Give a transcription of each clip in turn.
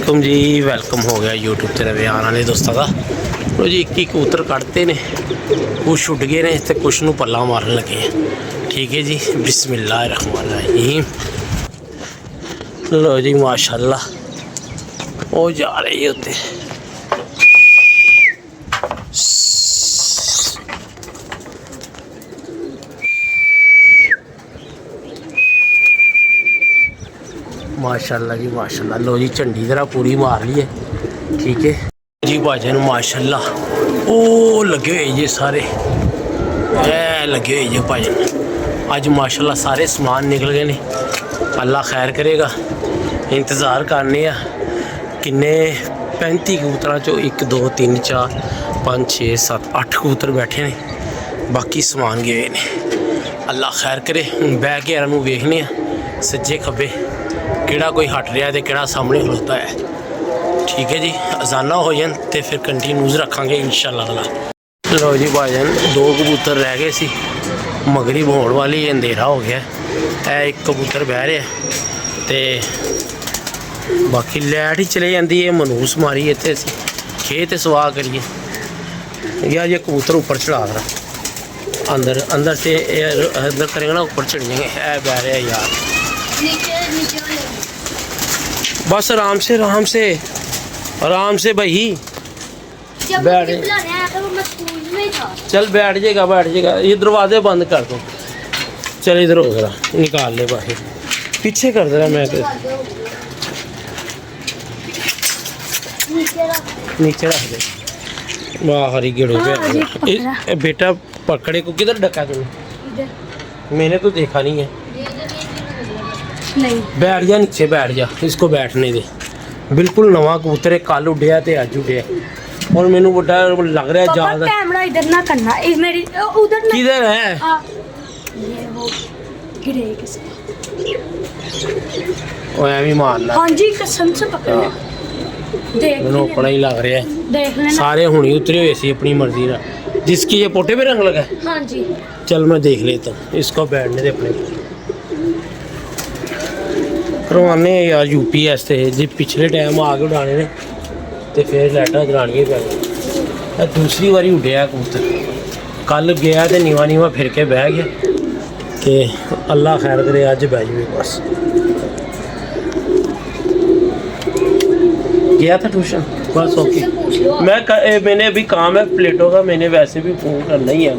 वालेकुम जी, वेलकम हो गया यूट्यूब ते नवे आने वाले दोस्तों का। लो जी, एक कबूतर कटते ने, कुछ उड़ गए ने तो कुछ नूं पल्ला मारन लगे हैं। ठीक है जी, बिस्मिल्लाहिर्रहमानिर्रहीम। लो जी माशाल्लाह, वो जा रही है उत्ते। माशाल्लाह जी माशाल्लाह। लो जी, झंडी तरह पूरी मार ली है। ठीक है जी भाजन, माशाल्लाह। ओ लगे हुए जी सारे, लगे हुए जी भाजन। अज माशाल्लाह सारे समान निकल गए ने। अल्लाह खैर करेगा। इंतज़ार करने किन्ने 35 कबूतर चो 1 2 3 4 5 6 7 8 कबूतर बैठे ने, बाकी समान गए ने। अल्लाह खैर करे। हुण बह के इन्हां नूं वेखने सज्जे खब्बे किहड़ा कोई हट रहा है किहड़ा सामने खलोता है। ठीक है जी, अजाना हो जाए तो फिर कंटिन्यूज रखांगे इंशाअल्लाह ताला। लो जी भाईजान, 2 कबूतर रह गए सी, मगरिब होने वाली, अंधेरा हो गया है। एक कबूतर बह रहा है तो बाकी लाइट ही चली जाती है। मनूस मारी इतने असी खेत सवाह करिए यार। ये कबूतर ऊपर चढ़ा रहा अंदर अंदर से अंदर करेंगे ना, ऊपर चढ़ जाएंगे। है बह रहे यार, बस आराम से आराम से भाई बैठ। चल बैठ जाएगा। ये दरवाजे बंद कर दो। चल इधर हो जरा, निकाल ले बाहर, पीछे कर दे रहा मैं। नीचे रख दे। वाह हरी गेड़ो पे बेटा पकड़े को किधर ढका तुमने? मैंने तो देखा नहीं है। नहीं बैठ जा, नीचे बैठ जा, इसको बैठने दे। बिल्कुल नवा कबूतर है, कल उड़िया तो अज उड़िया और मैनू बड़ा लग रहा है ज्यादा। कैमरा इधर ना करना, मेरी उधर ना। किधर है? ये वो गिरे किसी ओ एवी मारना। हां जी, कसम से पकड़ना। देख मैनू अपना ही लग रहा है। देख लेना, सारे हुणी उतरे हुए सी अपनी मर्जी ना। जिसकी ये पोटे पे रंग लगा है। हां जी, चल मैं देख लेता हूं, इसको बैठने दे अपने करवाने यार। यूपीएस से जी पिछले टाइम आ के उड़ाने ने तो फिर लाइटा जलानियां पै गई। दूसरी बारी उड़िया कबूतर, कल गया तो नीवा फिर के बह गया तो अल्लाह खैर करे अज बह जाए। बस गया था ट्यूशन, बस ओके। मैंने अभी काम है प्लेटों का, मैंने वैसे भी फ़ोन करना ही है।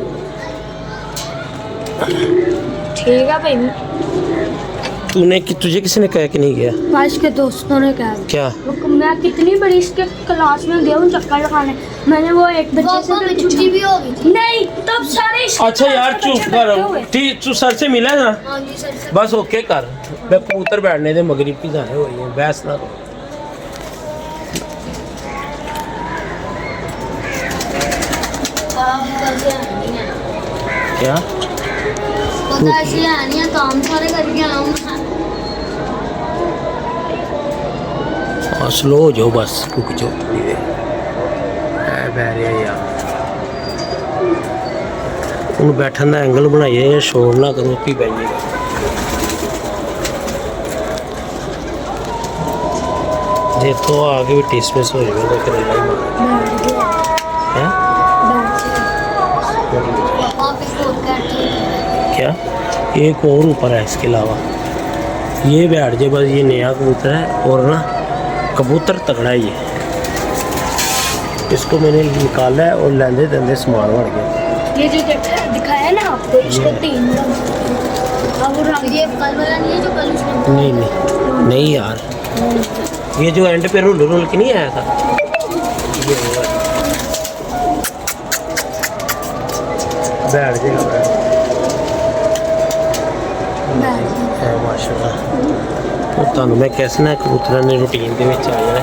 ठीक है भाई। तुझे किसी ने कहा कि नहीं गया? बारिश के दोस्तों ने कहा। क्या? मैं कितनी बड़ी इसके क्लास में गया हूँ चक्कर लगाने। मैंने वो एक बच्चे से छुट्टी भी होगी थी। नहीं तब सारे। अच्छा यार चुप कर, ठीक तू सर से मिला ना? हाँ जी सर से। बस ओके कर। मैं कबूतर बैठने दे, मगरिब की जाने हो रही है, बहस ना करो। क्या काम सारे करके आऊँ। स्लो हो जाओ, बस रुक जाओ थोड़ी देर। यार हूँ बैठन का एंगल बनाइए, शोर ना करो कि बहिए। जे तो आगे भी टिसमिस हो जाए तो फिर अल्लाह ही क्या। एक और ऊपर है इसके अलावा, ये बैठ जाए बस। ये नया कबूतर है और ना कबूतर तगड़ा ही है। इसको मैंने निकाला है और लेंदे देंदे समान बढ़ गया। ये जो दिखाया ना आपको, इसको 3 ये कल वाला नहीं है जो कल उसने? नहीं यार, ये जो एंड पे रोल के नहीं आया था ये बैठ जाएगा। माशाल्लाह तुहानू मैं कैसना कबूतर ने रूटीन के आ जाना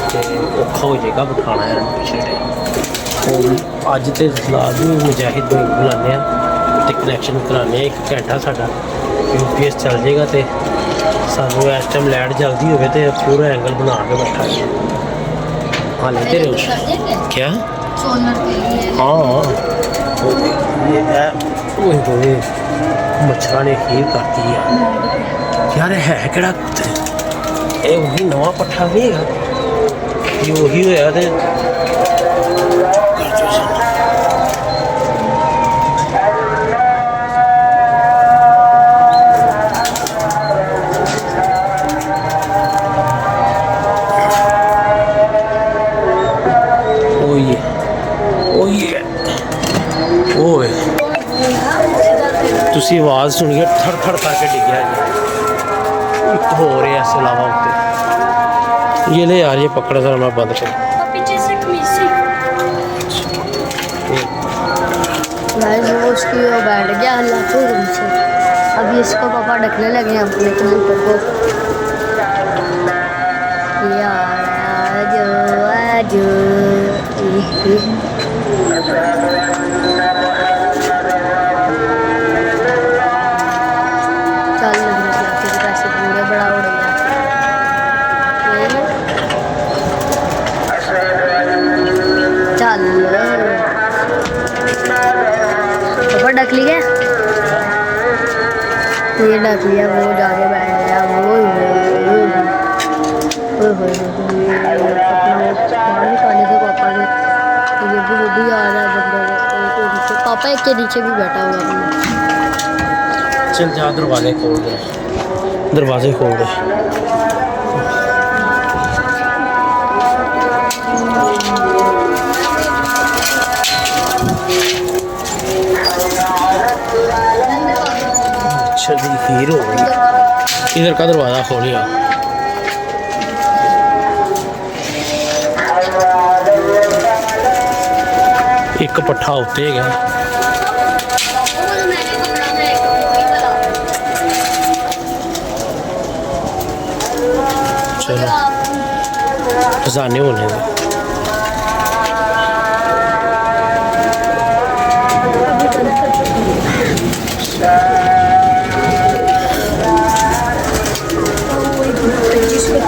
तो औखा हो जाएगा बिठाना है पिछले टाइम। अज तो फिलहाल भी मुजाहिद बुलाने तो कनैक्शन कराने 1 घंटा साडा यूपीएस चल जाएगा तो सानू इस टाइम लाइट जल्दी हो तो पूरा एंगल बना के बैठा है। हाले तेरे क्या? हाँ ये है मच्छर ने खीर करती है यार। है केड़ा कबूतर? ਇਹ ਉਹੀ ਨਵਾਂ ਪੱਠਾ ਨਹੀਂ ਹੈਗਾ ਇਹ ਉਹੀ ਹੋਇਆ ਤੇ ਤੁਸੀਂ आवाज़ सुनिए थड़ थड़ करके डिग्या जी एक हो रहा है इसके अलावा उत्ते ये ले यार ये पकड़ा जरा मैं बंद कर पीछे से खमीसी गाइस वो उसकी वो बैठ गया अल्लाह के हुक्म से अभी इसको पापा ढकने लगे हैं अपने कबूतर को यार जो ढक लिया ये ढक लिया वो जाके बैठ गया वो निकाले थे पापा ने ये भी वो भी आ रहा है बंदा पापा एक के नीचे भी बैठा हुआ है चल जा दरवाजे खोल दे दरवाजे खोल दे खीर हो गई इधर का दरवाजा खोलिया एक पट्ठा उत्ते गया चलो खजाने होने दे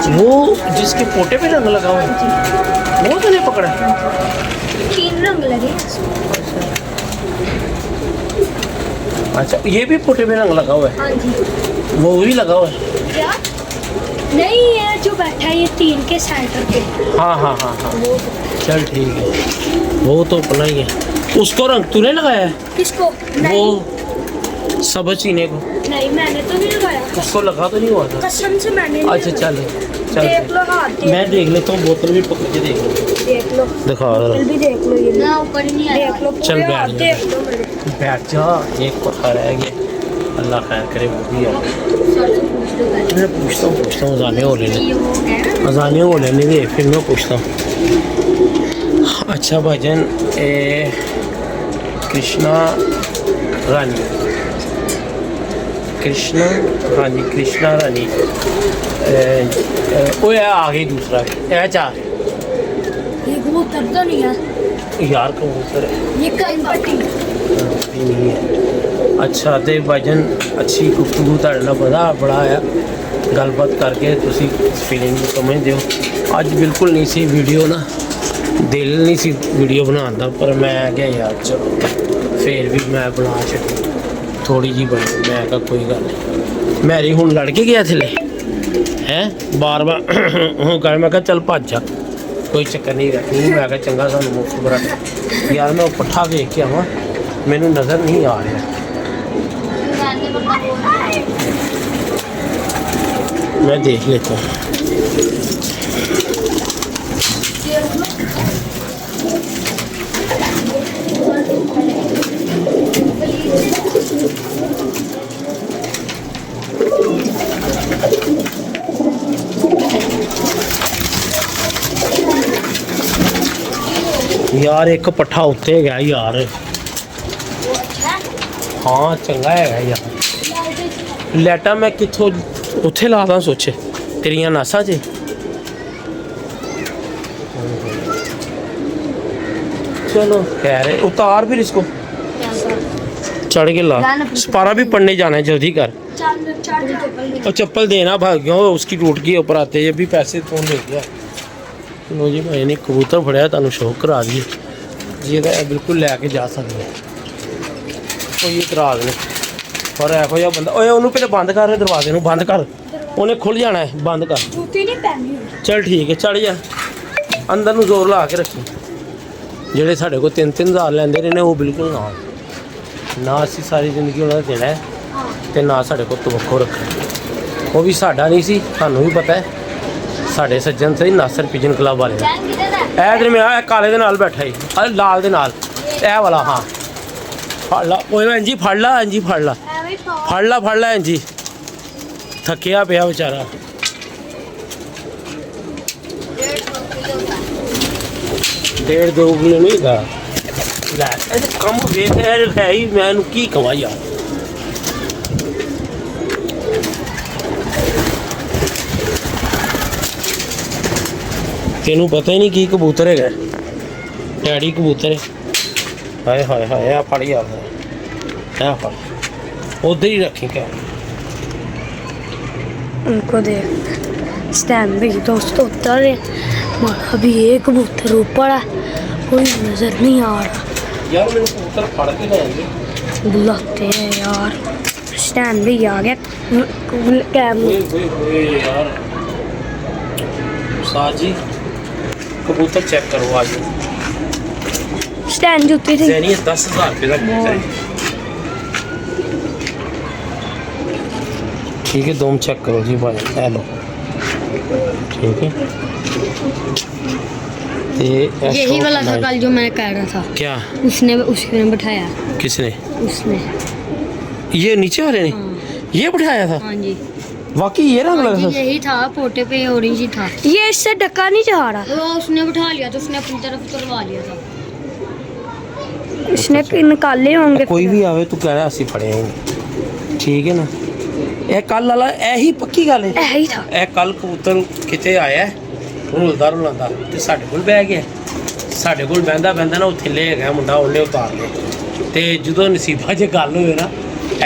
वो जिसके पोटे पे रंग लगा हुआ है वो तो नहीं पकड़ा 3 रंग लगे अच्छा ये भी पोटे पे रंग लगा हुआ है हाँ जी वो भी लगा हुआ है क्या नहीं ये जो बैठा है ये 3 के सेंटर पे हाँ हाँ हाँ हाँ चल ठीक है वो तो अपना ही है उसको रंग तूने लगाया है किसको वो सब चीने को नहीं मैंने तो नहीं लगाया उसको लगा तो नहीं हुआ था कसम से मैंने नहीं अच्छा चल देख लो हाथ मैं देख लेता हूँ बोतल भी पकड़ के देख लो देख लो दिखा बोतल भी देख लो ये ना ऊपर नहीं आया देख लो चल पूरे हाथ देख लो मेरे बैठ जा एक पत्थर रह गया अल्लाह खैर करे वो भी है मैं पूछता हूँ अजाने हो लेने अजाने हो लेने दे फिर मैं पूछता हूँ अच्छा भाईजान कृष्णा रानी कृष्णा रानी वो है आ गई दूसरा है चार ये कबूतर तो नहीं है यार कबूतर है ये कहीं पट्टी नहीं है अच्छा तो भाईजान अच्छी गुफ्तगू तुहाडे नाल बड़ा आया गलबात करके तुसी फीलिंग समझदे हो अज बिल्कुल नहीं सी वीडियो ना दिल नहीं सी वीडियो बनाने दा पर मैं क्या यार चलो फिर भी मैं बना छड़ी थोड़ी जी बनी मैं कहा कोई गल नहीं मैरी हुण लड़ के गया थले हैं बार बार कर मैं कहा चल भज जा कोई चक्कर नहीं रखनी मैं कहा चंगा सानू मुफ्त बरा यार मैं पट्ठा देख के आवां मैनू नज़र नहीं आ रहा मैं देख लेता हूँ यार एक पट्ठा उत्ते गया यार हाँ चंगा है यार लाइटा मैं कितों उत्थे ला दा सोचे तेरिया नासा च चलो खैर है उतार फिर इसको चढ़ के ला सपारा भी पढ़ने जाना है जल्दी कर और चप्पल देना भाग्यों उसकी टूट गई ऊपर आते ये भी पैसे कौन दे गया लो जी भाई ने कबूतर फड़िया तुहानू शौक करा दिए जी बिल्कुल लैके जा सकते कोई इतराज नहीं पर एहो जिहा बंदा ओए उन्होंने पहले बंद कर दरवाजे बंद कर ਉਹਨੇ ਖੁੱਲ ਜਾਣਾ ਹੈ, ਬੰਦ ਕਰ। ਜੁੱਤੀ ਨਹੀਂ ਪਹਿਨੀ। ਚਲ ਠੀਕ ਹੈ, ਚੜ ਜਾ ਅੰਦਰ ਨੂੰ, ਜ਼ੋਰ ਲਾ ਕੇ ਰੱਖੀ। ਜਿਹੜੇ ਸਾਡੇ ਕੋਲ 3-3 ਹਜ਼ਾਰ ਲੈਂਦੇ ਰਹੇ ਨੇ ਉਹ ਬਿਲਕੁਲ ਨਾ ਅਸੀਂ ਸਾਰੀ ਜ਼ਿੰਦਗੀ ਉਹਨਾਂ ਦਾ ਦੇਣਾ ਹੈ ਤੇ ਨਾ ਸਾਡੇ ਕੋਲ ਤਵੱਕੋ ਰੱਖਣਾ। ਉਹ ਵੀ ਸਾਡਾ ਨਹੀਂ ਸੀ, ਤੁਹਾਨੂੰ ਵੀ ਪਤਾ ਹੈ। ਸਾਡੇ ਸੱਜਣ ਸੀ ਨਾਸਰ ਪਿਜਨ ਕਲੱਬ ਵਾਲੇ ਦਾ। ਇਹ ਤੇ ਮੇਰਾ ਕਾਲੇ ਦੇ ਨਾਲ ਬੈਠਾ ਹੀ, ਅਰੇ ਲਾਲ ਦੇ ਨਾਲ, ਇਹ ਵਾਲਾ। ਹਾਂ ਫੜ ਲਾ ਓਏ ਇੰਜੀ, ਫੜ ਲਾ ਇੰਜੀ, ਫੜ ਲਾ ਇੰਜੀ। ਥੱਕਿਆ ਪਿਆ ਵਿਚਾਰਾ। 1.5-2 ਕਿਲੋ ਨਹੀਂ ਹੈਗਾ। ਲੈ ਇਹ ਤਾਂ ਕੰਮ ਵੇਖ ਹੈ ਹੀ, ਮੈਂ ਇਹਨੂੰ ਕੀ ਕਵਾਂ ਯਾਰ। ਤੈਨੂੰ ਪਤਾ ਹੀ ਨਹੀਂ ਕੀ ਕਬੂਤਰ ਹੈਗਾ। ਡੈਡੀ ਕਬੂਤਰ ਹੈ। ਹਾਏ ਹਾਏ ਹਾਏ, ਆ ਫੜ ਯਾਰ, ਆ ਫੜ, उधर ही रखें क्या। उनको देख स्टैंड भी दोस्तों उतर रहे। अभी एक कबूतर ऊपर है, कोई नजर नहीं आ रहा यार। मेरे कबूतर फड़ के लाएंगे, बुलाते हैं यार। स्टैंड भी आ गया कैम। यार साजी कबूतर चेक करो आज। स्टैंड जुती थी 10,000 रुपये का कबूतर है। ठीक है, दोम चेक करो जी भाई, हेलो ठीक है। यही वाला था कल जो मैं कह रहा था। क्या उसने बैठाया? किसने? उसने। ये नीचे वाले ने? ये बैठाया था? हाँ जी। वाकई ये रंग लगा था? यही था, पोटे पे ऑरेंज ही था। ये इससे ढक्का नहीं जा रहा। वो उसने बैठा लिया तो उसने अपनी तरफ उतरवा लिया था। इसने निकाले होंगे। कोई भी आवे तो कह रहा ਅਸੀਂ ਫੜेंगे, ठीक है ना। ਇਹ ਕੱਲ ਵਾਲਾ ਇਹੀ ਪੱਕੀ ਗੱਲ ਹੈ, ਇਹੀ ਥਾ। ਇਹ ਕੱਲ ਕਬੂਤਰ ਕਿਤੇ ਆਇਆ ਰੁਲਦਾ ਰੁਲਾਂਦਾ ਤੇ ਸਾਡੇ ਕੋਲ ਬਹਿ ਗਿਆ। ਸਾਡੇ ਕੋਲ ਬਹਿੰਦਾ ਨਾ ਉਹ ਥੱਲੇ ਹੈਗਾ ਮੁੰਡਾ, ਉਹਨੇ ਉਤਾਰ ਲਿਆ। ਤੇ ਜਦੋਂ ਨਸੀਬਾ ਜੇ ਗੱਲ ਹੋਵੇ ਨਾ,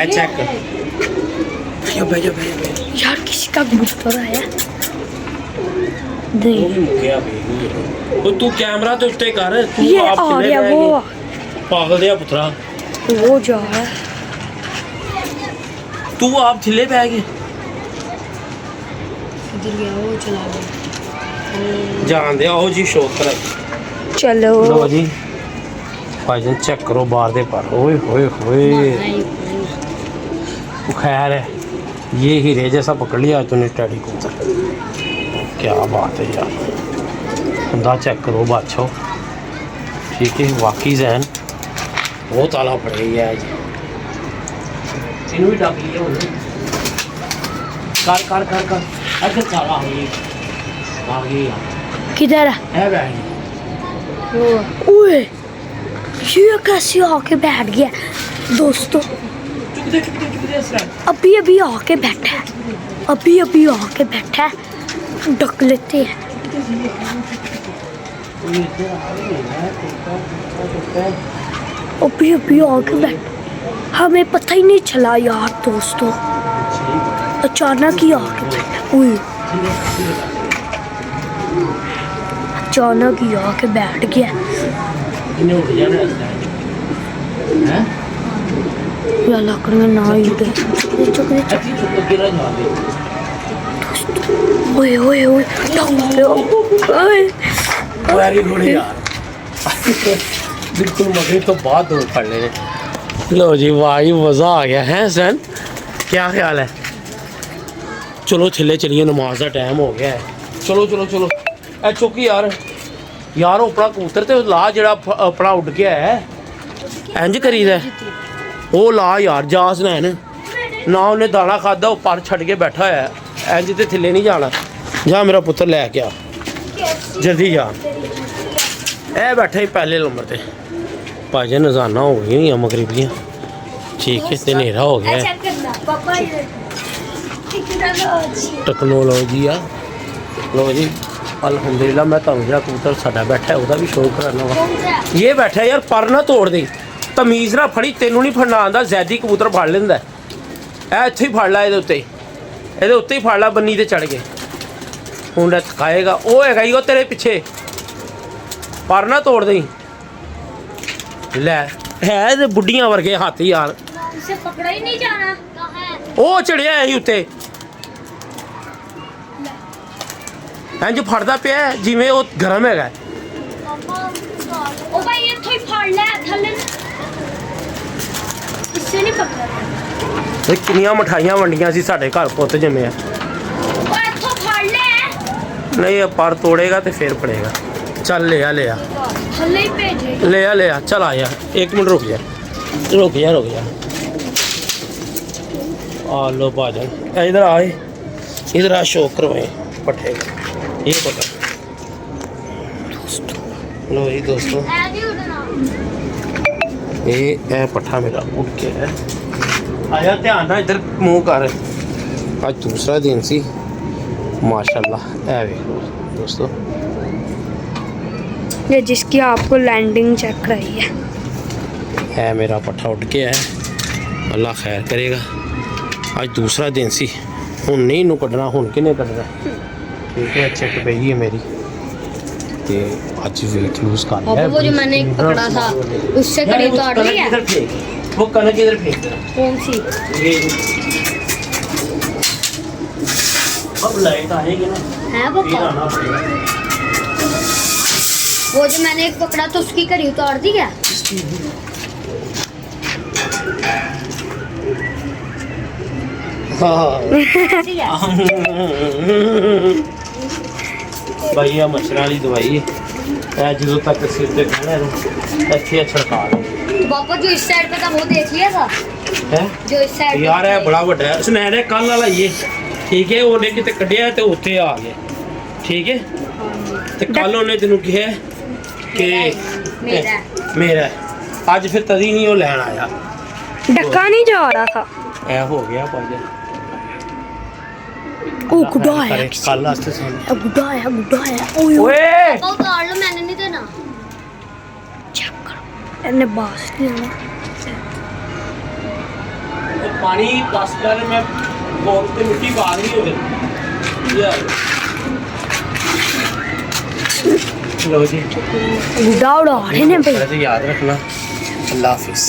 ਇਹ ਚੈੱਕ ਬਹਿ ਜਾ यार किसी का कबूतर आया। ਉਹ ਵੀ ਮੁੱਕਿਆ ਵੀ। ਉਹ ਤੂੰ ਕੈਮਰਾ ਤੇ ਉੱਤੇ ਕਰ, ਤੂੰ ये ਆਪ आ ਥੱਲੇ गया ਬਹਿ वो। ਗਿਆ। ਪਾਗਲ ਦੇ ਪੁੱਤਰਾ, वो जा रहा है। तू आप थिले पे आएगी। इधर गया वो, चला गया। जान दे, आओ जी शौक कर। चलो लो जी भाईजान चेक करो बाहर दे पर। ओए होए होए, खैर है, ये हीरे जैसा पकड़ लिया तूने टैडी को। क्या बात है यार, बंदा चेक करो बादशाह, ठीक है। वाकई जहन बहुत आला पड़ गई है आज। इन्हों भी डाक लिया कर कर कर कर। अच्छा चला आ गई किधर है? ओए ये कैसे आके बैठ गया दोस्तों। अभी आके बैठा है, अभी आके बैठा है। ढक लेते हैं। अभी आके बैठा, हमें पता ही नहीं चला यार दोस्तों, अचानक ही आके बैठा। ओए अचानक ही आके बैठ गया। लकड़ियाँ ना ही उठे। ओए ओए ओए वेरी गुड यार, बिल्कुल मगरब तो बाद दो पढ़ लेने। लो जी वाह, मज़ा आ गया है सैन, क्या ख्याल है? चलो छिले चलिए, नमाज का टाइम हो गया है। चलो चलो चलो ए चौकी यार अपना कबूतर तो ला जरा अपना उड़ के है इंज करी दा वो ला यार। जास लैन ना उन्हें दाना खादा, वो पर छड़ के बैठा है। इंज तो थल्ले नहीं जाना। जा मेरा पुत्र लैके आ, जल्दी जा। ए बैठा ही पहले नंबर पे। भाजी नजाना हो गई मगरब दियाँ, ठीक है। तो नेरा हो गया है। टेक्नोलॉजी आ। लो जी अल्हम्दुलिल्लाह, मैं तुम जो कबूतर साडा बैठा है वह भी शौक कराना वा। ये बैठा यार, पर ना तोड़ दे, तमीज़ ना फड़ी। तेनों नहीं फड़ना आंदा, जैदी कबूतर फड़ लेंदा। ए इत्थे ही फड़ ला, ये उत्ते ही फड़ ला, बन्नी ते चढ़ गए। हुण थकाएगा वो हैगा ही, वो तेरे पिछे। पर ना तोड़ दई। लै है ते बुढ़ियां वर्गे हाथ यार, इसे पकड़ा ही नहीं जाना। वो चढ़िया है उत्ते। ਇੰਜ ਫੜਦਾ ਪਿਆ ਜਿਵੇਂ ਉਹ ਗਰਮ ਹੈਗਾ। ਉਹ ਭਾਈ ਇੱਥੋਂ ਹੀ ਫੜ ਲੈ ਥੱਲੇ ਇਸੇ ਨਹੀਂ ਪਕੜ ਇਹ ਕਿੰਨੀਆਂ ਮਠਾਈਆਂ ਵੰਡੀਆਂ ਸੀ ਸਾਡੇ ਘਰ ਪੁੱਤ ਜੰਮੇ ਆ। ਉਹ ਇੱਥੋਂ ਫੜ ਲੈ ਨਹੀਂ ਇਹ ਪਰ ਤੋੜੇਗਾ ਤੇ ਫਿਰ ਫੜੇਗਾ। ਚੱਲ ले आ ਥੱਲੇ ਹੀ ਭੇਜੇ ले आ चल आ यार 1 मिनट रुक जा रुक जा आ लो भाजन इधर आए इधर आ शो करवाए पट्टे ये पकड़ लो ये दोस्तों ਐ ਨਹੀਂ ਉੱਡਣਾ ये पट्ठा मेरा उठ के है आया ध्यान ना इधर मुंह कर आज दूसरा दिन सी माशाल्लाह है वे दोस्तों ये जिसकी आपको लैंडिंग चेक कराई है मेरा पट्ठा उठ के है अल्लाह खैर करेगा आज दूसरा दिन सी हूँ नहीं नू कढ़ना हूँ किने कढ़ना ठीक है चिट पई है मेरी ते आज वेट लूज कर लिया वो जो मैंने एक पकड़ा था उससे कड़ी उतार ली है वो कनक इधर फेंक दे कौन सी ये अब लाइट आएगी ना है फिर पापा आना पड़ेगा वो जो मैंने एक पकड़ा तो उसकी कड़ी उतार दी क्या भाई आ मच्छर वाली दवाई है जो तक सिर पे खाना है अच्छे छिड़का लो पापा जो इस साइड पे था वो देख लिया था है जो इस साइड यार है बड़ा बड़ा है उसने है कल वाला ये ठीक है ਉਹਨੇ ਕਿਤੇ ਕੱਢਿਆ ਤੇ ਉੱਥੇ ਆ ਗਿਆ ਠੀਕ ਹੈ ਤੇ ਕੱਲ ਉਹਨੇ ਤੈਨੂੰ ਕਿਹਾ ਕਿ मेरा आज फिर तभी नहीं वो लेना आया डक्का नहीं जा रहा था ऐ हो गया भाई ओ गुड्डा आया कल वास्ते सुन गुड्डा आया ओए ओए उतार लो मैंने नहीं देना चेक करो इन्हें बास नहीं आना पानी 10 कर मैं बोल ते मिट्टी पा नहीं हो गई यार लो जी गुड्डा उड़ा रहे ने भाई याद रखना अल्लाह हाफिज़।